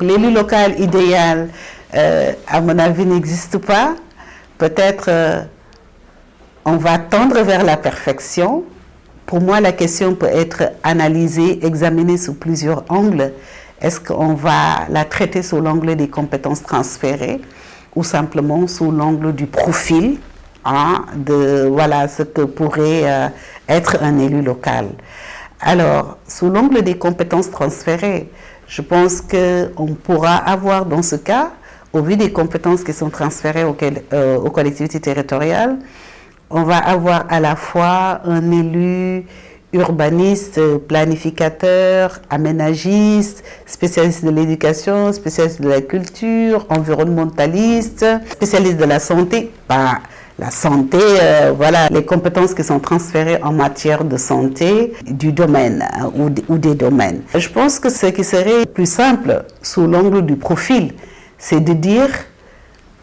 L'élu local idéal, à mon avis, n'existe pas. Peut-être on va tendre vers la perfection. Pour moi, la question peut être analysée, examinée sous plusieurs angles. Est-ce qu'on va la traiter sous l'angle des compétences transférées ou simplement sous l'angle du profil de voilà, ce que pourrait être un élu local? Alors, sous l'angle des compétences transférées, je pense qu'on pourra avoir dans ce cas, au vu des compétences qui sont transférées aux collectivités territoriales, on va avoir à la fois un élu urbaniste, planificateur, aménagiste, spécialiste de l'éducation, spécialiste de la culture, environnementaliste, spécialiste de la santé. La santé, voilà, les compétences qui sont transférées en matière de santé du domaine ou des domaines. Je pense que ce qui serait plus simple sous l'angle du profil, c'est de dire,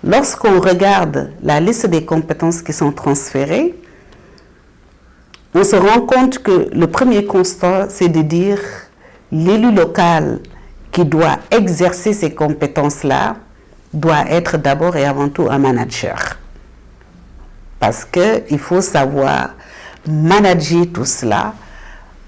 lorsqu'on regarde la liste des compétences qui sont transférées, on se rend compte que le premier constat, c'est de dire l'élu local qui doit exercer ces compétences-là doit être d'abord et avant tout un manager. Parce qu'il faut savoir manager tout cela,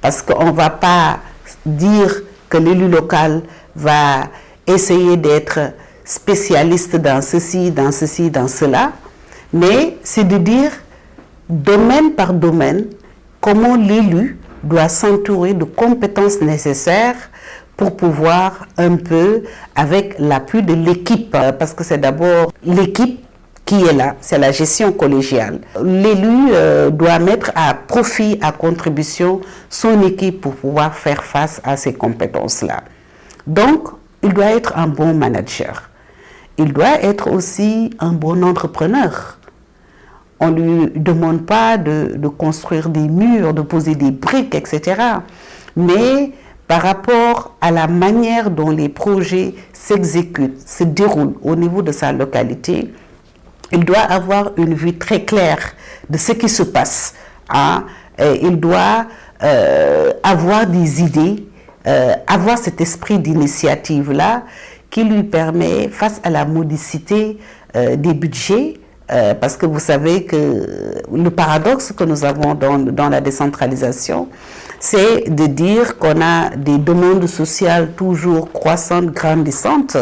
parce qu'on ne va pas dire que l'élu local va essayer d'être spécialiste dans ceci, dans ceci, dans cela, mais c'est de dire domaine par domaine comment l'élu doit s'entourer de compétences nécessaires pour pouvoir un peu, avec l'appui de l'équipe, parce que c'est d'abord l'équipe qui est là, c'est la gestion collégiale. L'élu doit mettre à profit, à contribution son équipe pour pouvoir faire face à ces compétences-là. Donc, il doit être un bon manager. Il doit être aussi un bon entrepreneur. On ne lui demande pas de construire des murs, de poser des briques, etc. Mais par rapport à la manière dont les projets s'exécutent, se déroulent au niveau de sa localité, il doit avoir une vue très claire de ce qui se passe. Il doit avoir des idées, avoir cet esprit d'initiative-là qui lui permet, face à la modicité des budgets, parce que vous savez que le paradoxe que nous avons dans la décentralisation, c'est de dire qu'on a des demandes sociales toujours croissantes, grandissantes,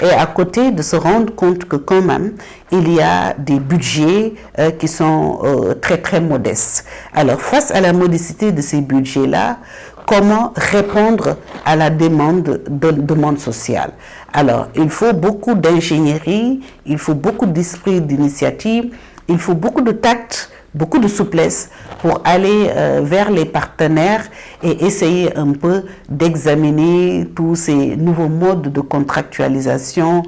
et à côté de se rendre compte que quand même, il y a des budgets qui sont très très modestes. Alors face à la modicité de ces budgets-là, comment répondre à la demande sociale? Alors, il faut beaucoup d'ingénierie, il faut beaucoup d'esprit d'initiative, il faut beaucoup de tact, beaucoup de souplesse pour aller vers les partenaires et essayer un peu d'examiner tous ces nouveaux modes de contractualisation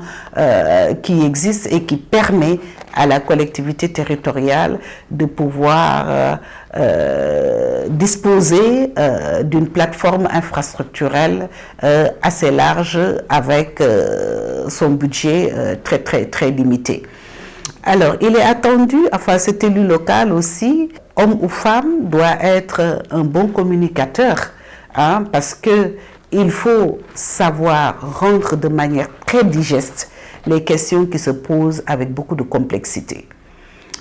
qui existent et qui permettent à la collectivité territoriale de pouvoir disposer d'une plateforme infrastructurelle assez large avec son budget très très très limité. Alors, il est attendu, enfin cet élu local aussi, homme ou femme, doit être un bon communicateur, parce qu'il faut savoir rendre de manière très digeste les questions qui se posent avec beaucoup de complexité.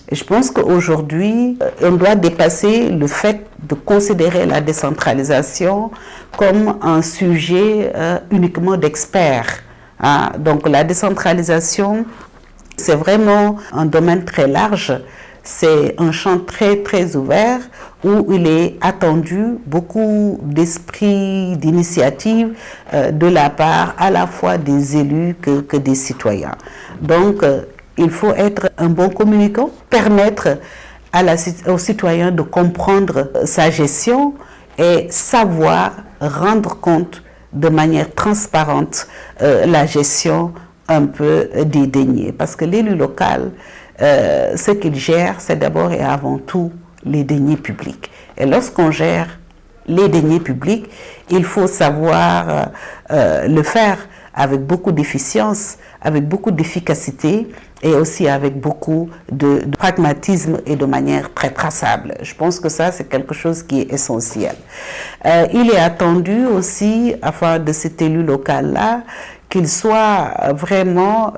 Et je pense qu'aujourd'hui, on doit dépasser le fait de considérer la décentralisation comme un sujet uniquement d'experts. Donc la décentralisation, c'est vraiment un domaine très large, c'est un champ très très ouvert où il est attendu beaucoup d'esprit, d'initiative de la part à la fois des élus que des citoyens. Donc il faut être un bon communicant, permettre aux citoyens de comprendre sa gestion et savoir rendre compte de manière transparente la gestion un peu dédaignée. Parce que l'élu local, ce qu'il gère, c'est d'abord et avant tout les deniers publics. Et lorsqu'on gère les deniers publics, il faut savoir le faire avec beaucoup d'efficience, avec beaucoup d'efficacité et aussi avec beaucoup de pragmatisme et de manière très traçable. Je pense que ça, c'est quelque chose qui est essentiel. Il est attendu aussi, afin de cet élu local-là, qu'il soit vraiment,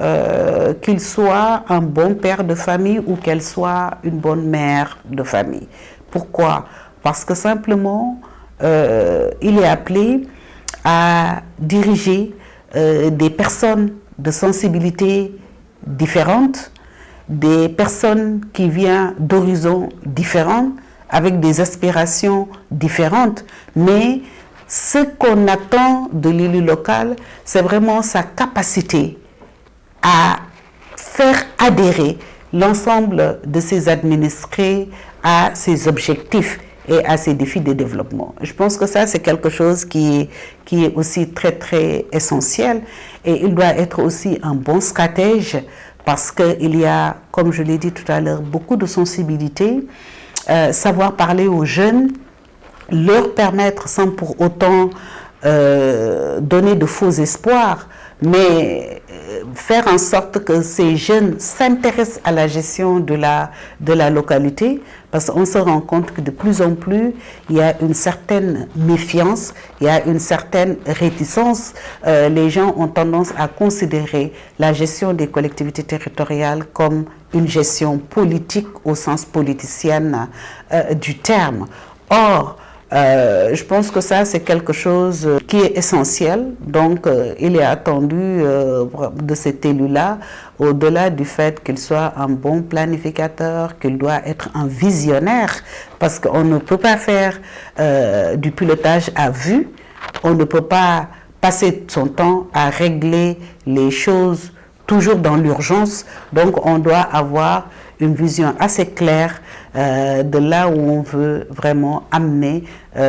qu'il soit un bon père de famille ou qu'elle soit une bonne mère de famille. Pourquoi? Parce que simplement, il est appelé à diriger des personnes de sensibilité différentes, des personnes qui viennent d'horizons différents, avec des aspirations différentes, mais ce qu'on attend de l'élu local, c'est vraiment sa capacité à faire adhérer l'ensemble de ses administrés à ses objectifs et à ses défis de développement. Je pense que ça, c'est quelque chose qui est aussi très, très essentiel. Et il doit être aussi un bon stratège parce qu'il y a, comme je l'ai dit tout à l'heure, beaucoup de sensibilité. Savoir parler aux jeunes, leur permettre sans pour autant donner de faux espoirs, mais faire en sorte que ces jeunes s'intéressent à la gestion de la localité, parce qu'on se rend compte que de plus en plus, il y a une certaine méfiance, il y a une certaine réticence. Les gens ont tendance à considérer la gestion des collectivités territoriales comme une gestion politique au sens politicien du terme. Or, je pense que ça, c'est quelque chose qui est essentiel. Donc, il est attendu de cet élu-là, au-delà du fait qu'il soit un bon planificateur, qu'il doit être un visionnaire, parce qu'on ne peut pas faire du pilotage à vue, on ne peut pas passer son temps à régler les choses toujours dans l'urgence. Donc, on doit avoir une vision assez claire de là où on veut vraiment amener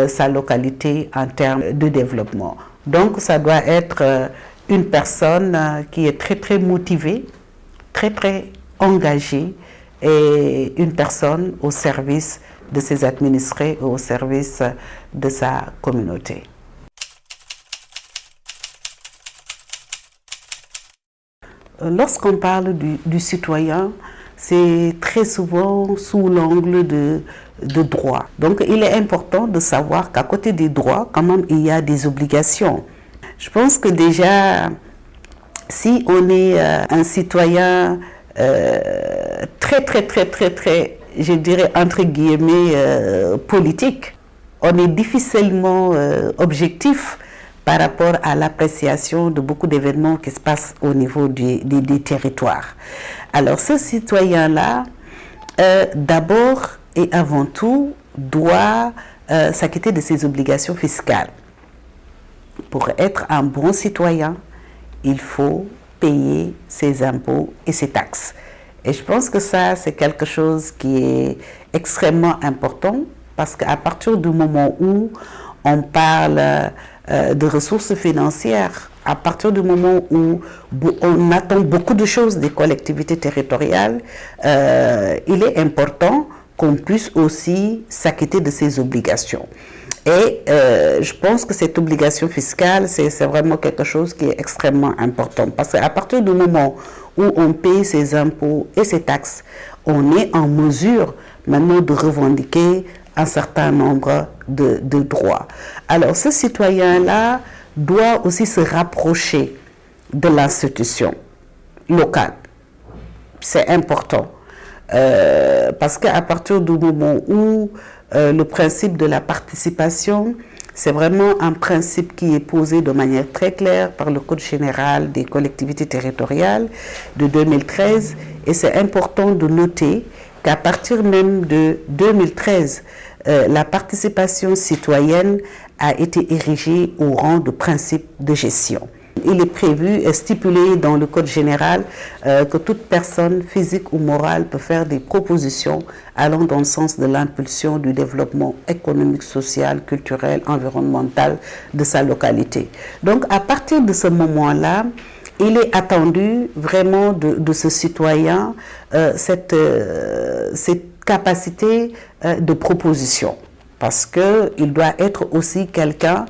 sa localité en termes de développement. Donc, ça doit être une personne qui est très, très motivée, très, très engagée et une personne au service de ses administrés, au service de sa communauté. Lorsqu'on parle du citoyen, c'est très souvent sous l'angle de droit. Donc, il est important de savoir qu'à côté des droits, quand même, il y a des obligations. Je pense que déjà, si on est un citoyen très, je dirais, entre guillemets, politique, on est difficilement objectif par rapport à l'appréciation de beaucoup d'événements qui se passent au niveau des territoires. Alors ce citoyen-là, d'abord et avant tout, doit s'acquitter de ses obligations fiscales. Pour être un bon citoyen, il faut payer ses impôts et ses taxes. Et je pense que ça, c'est quelque chose qui est extrêmement important parce qu'à partir du moment où on parle de ressources financières, à partir du moment où on attend beaucoup de choses des collectivités territoriales, il est important qu'on puisse aussi s'acquitter de ses obligations. Et je pense que cette obligation fiscale, c'est vraiment quelque chose qui est extrêmement important. Parce qu'à partir du moment où on paye ses impôts et ses taxes, on est en mesure maintenant de revendiquer un certain nombre de droits. Alors ce citoyen-là doit aussi se rapprocher de l'institution locale. C'est important. Parce qu'à partir du moment où le principe de la participation, c'est vraiment un principe qui est posé de manière très claire par le Code général des collectivités territoriales de 2013. Et c'est important de noter qu'à partir même de 2013, la participation citoyenne a été érigée au rang de principe de gestion. Il est prévu et stipulé dans le Code général que toute personne physique ou morale peut faire des propositions allant dans le sens de l'impulsion du développement économique, social, culturel, environnemental de sa localité. Donc à partir de ce moment-là, il est attendu vraiment de ce citoyen cette capacité de proposition. Parce qu'il doit être aussi quelqu'un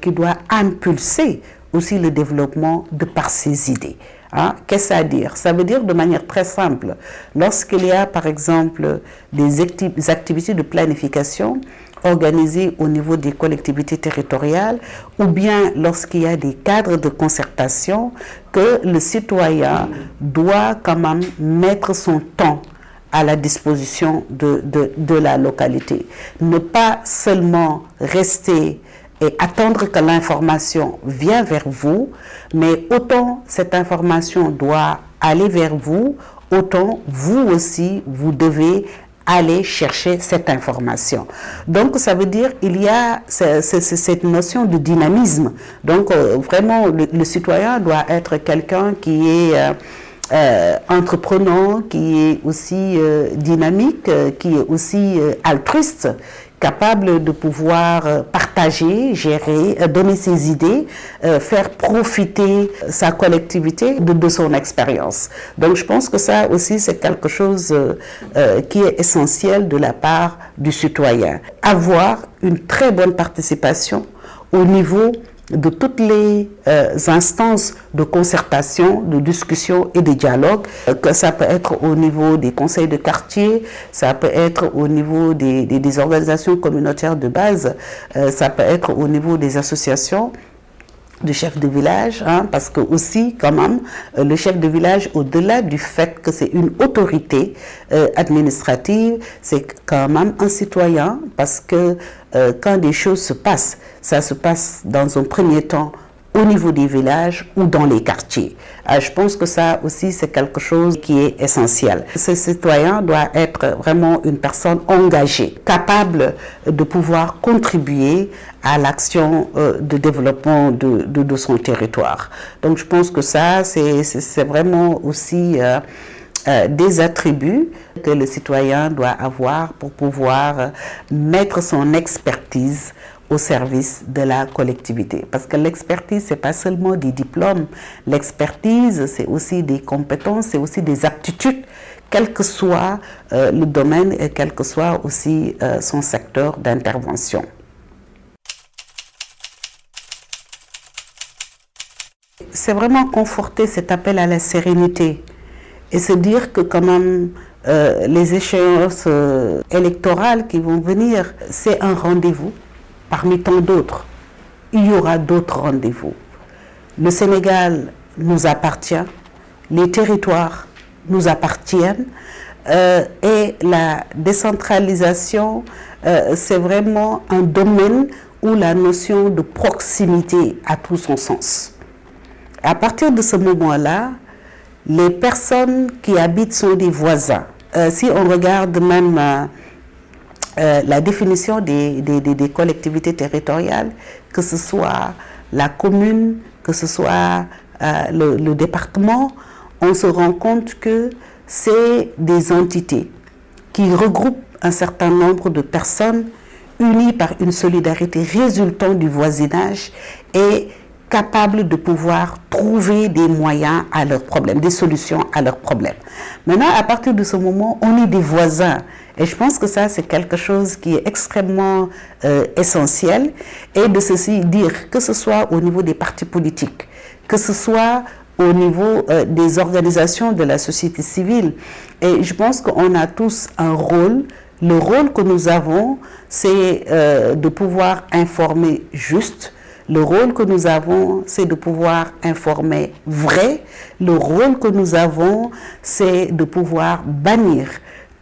qui doit impulser aussi le développement de par ses idées. Hein? Qu'est-ce que ça veut dire? Ça veut dire de manière très simple, lorsqu'il y a par exemple des activités de planification organisées au niveau des collectivités territoriales, ou bien lorsqu'il y a des cadres de concertation, que le citoyen doit quand même mettre son temps à la disposition de la localité. Ne pas seulement rester et attendre que l'information vienne vers vous, mais autant cette information doit aller vers vous, autant vous aussi, vous devez aller chercher cette information. Donc, ça veut dire qu'il y a cette notion de dynamisme. Donc, vraiment, le citoyen doit être quelqu'un qui est entreprenant, qui est aussi dynamique, qui est aussi altruiste, capable de pouvoir partager, gérer, donner ses idées, faire profiter sa collectivité de son expérience. Donc je pense que ça aussi c'est quelque chose qui est essentiel de la part du citoyen. Avoir une très bonne participation au niveau de toutes les instances de concertation, de discussion et de dialogue, que ça peut être au niveau des conseils de quartier, ça peut être au niveau des organisations communautaires de base, ça peut être au niveau des associations de chef de village, hein, parce que aussi quand même le chef de village, au-delà du fait que c'est une autorité administrative, c'est quand même un citoyen, parce que quand des choses se passent, ça se passe dans un premier temps au niveau des villages ou dans les quartiers. Je pense que ça aussi c'est quelque chose qui est essentiel. Ce citoyen doit être vraiment une personne engagée, capable de pouvoir contribuer à l'action de développement de son territoire. Donc je pense que ça c'est vraiment aussi des attributs que le citoyen doit avoir pour pouvoir mettre son expertise au service de la collectivité. Parce que l'expertise, ce n'est pas seulement des diplômes. L'expertise, c'est aussi des compétences, c'est aussi des aptitudes, quel que soit le domaine et quel que soit aussi son secteur d'intervention. C'est vraiment conforter cet appel à la sérénité et se dire que quand même les échéances électorales qui vont venir, c'est un rendez-vous parmi tant d'autres. Il y aura d'autres rendez-vous. Le Sénégal nous appartient, les territoires nous appartiennent et la décentralisation, c'est vraiment un domaine où la notion de proximité a tout son sens. À partir de ce moment-là, les personnes qui habitent sont des voisins. Si on regarde même la définition des collectivités territoriales, que ce soit la commune, que ce soit le département, on se rend compte que c'est des entités qui regroupent un certain nombre de personnes unies par une solidarité résultant du voisinage et capables de pouvoir trouver des moyens à leurs problèmes, des solutions à leurs problèmes. Maintenant, à partir de ce moment, on est des voisins. Et je pense que ça, c'est quelque chose qui est extrêmement essentiel. Et de ceci dire, que ce soit au niveau des partis politiques, que ce soit au niveau des organisations de la société civile. Et je pense qu'on a tous un rôle. Le rôle que nous avons, c'est de pouvoir informer juste. Le rôle que nous avons, c'est de pouvoir informer vrai. Le rôle que nous avons, c'est de pouvoir bannir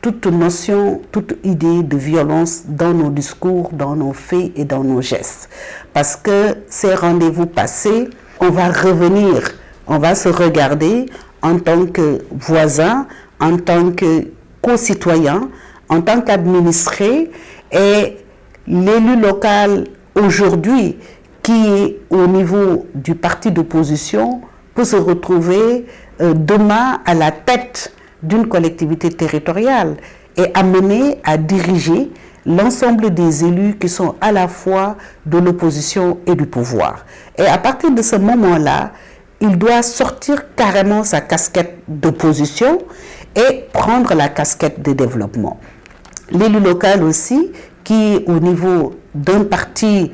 toute notion, toute idée de violence dans nos discours, dans nos faits et dans nos gestes. Parce que ces rendez-vous passés, on va revenir, on va se regarder en tant que voisin, en tant que concitoyen, en tant qu'administré, et l'élu local aujourd'hui qui est au niveau du parti d'opposition peut se retrouver demain à la tête d'une collectivité territoriale et amené à diriger l'ensemble des élus qui sont à la fois de l'opposition et du pouvoir. Et à partir de ce moment-là, il doit sortir carrément sa casquette d'opposition et prendre la casquette de développement. L'élu local aussi, qui, au niveau d'un parti,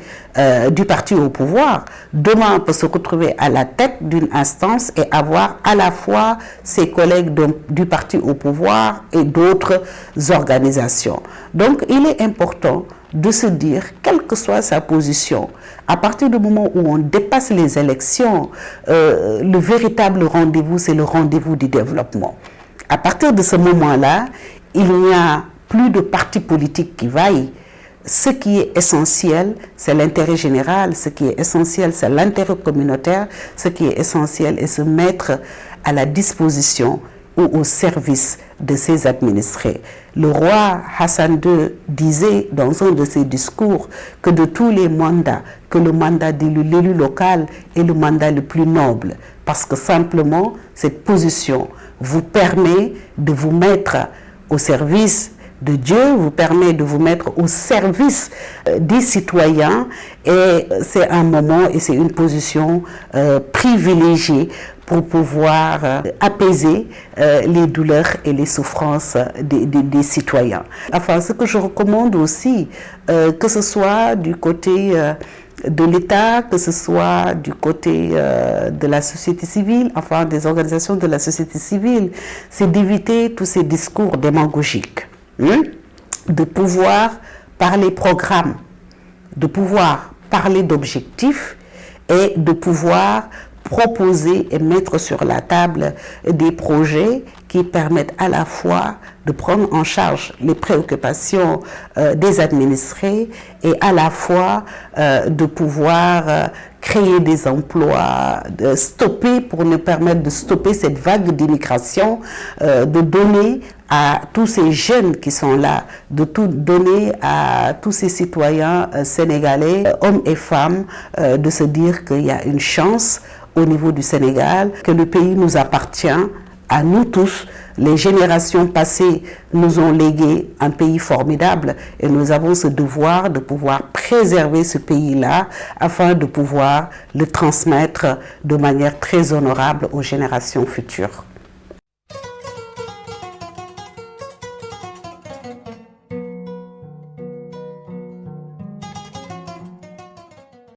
du parti au pouvoir, demain peut se retrouver à la tête d'une instance et avoir à la fois ses collègues du parti au pouvoir et d'autres organisations. Donc, il est important de se dire, quelle que soit sa position, à partir du moment où on dépasse les élections, le véritable rendez-vous, c'est le rendez-vous du développement. À partir de ce moment-là, il n'y a plus de parti politique qui vaille. Ce qui est essentiel, c'est l'intérêt général. Ce qui est essentiel, c'est l'intérêt communautaire. Ce qui est essentiel est se mettre à la disposition ou au service de ses administrés. Le roi Hassan II disait dans un de ses discours que de tous les mandats, que le mandat de l'élu local est le mandat le plus noble, parce que simplement cette position vous permet de vous mettre au service de Dieu, vous permet de vous mettre au service des citoyens, et c'est un moment et c'est une position privilégiée pour pouvoir apaiser les douleurs et les souffrances des citoyens. Enfin, ce que je recommande aussi, que ce soit du côté de l'État, que ce soit du côté de la société civile, enfin des organisations de la société civile, c'est d'éviter tous ces discours démagogiques, de pouvoir parler programme, de pouvoir parler d'objectifs et de pouvoir proposer et mettre sur la table des projets qui permettent à la fois de prendre en charge les préoccupations des administrés et à la fois de pouvoir créer des emplois, de stopper, pour nous permettre de stopper cette vague d'immigration, de donner à tous ces jeunes qui sont là, de tout donner à tous ces citoyens sénégalais, hommes et femmes, de se dire qu'il y a une chance au niveau du Sénégal, que le pays nous appartient à nous tous. Les générations passées nous ont légué un pays formidable et nous avons ce devoir de pouvoir préserver ce pays-là afin de pouvoir le transmettre de manière très honorable aux générations futures.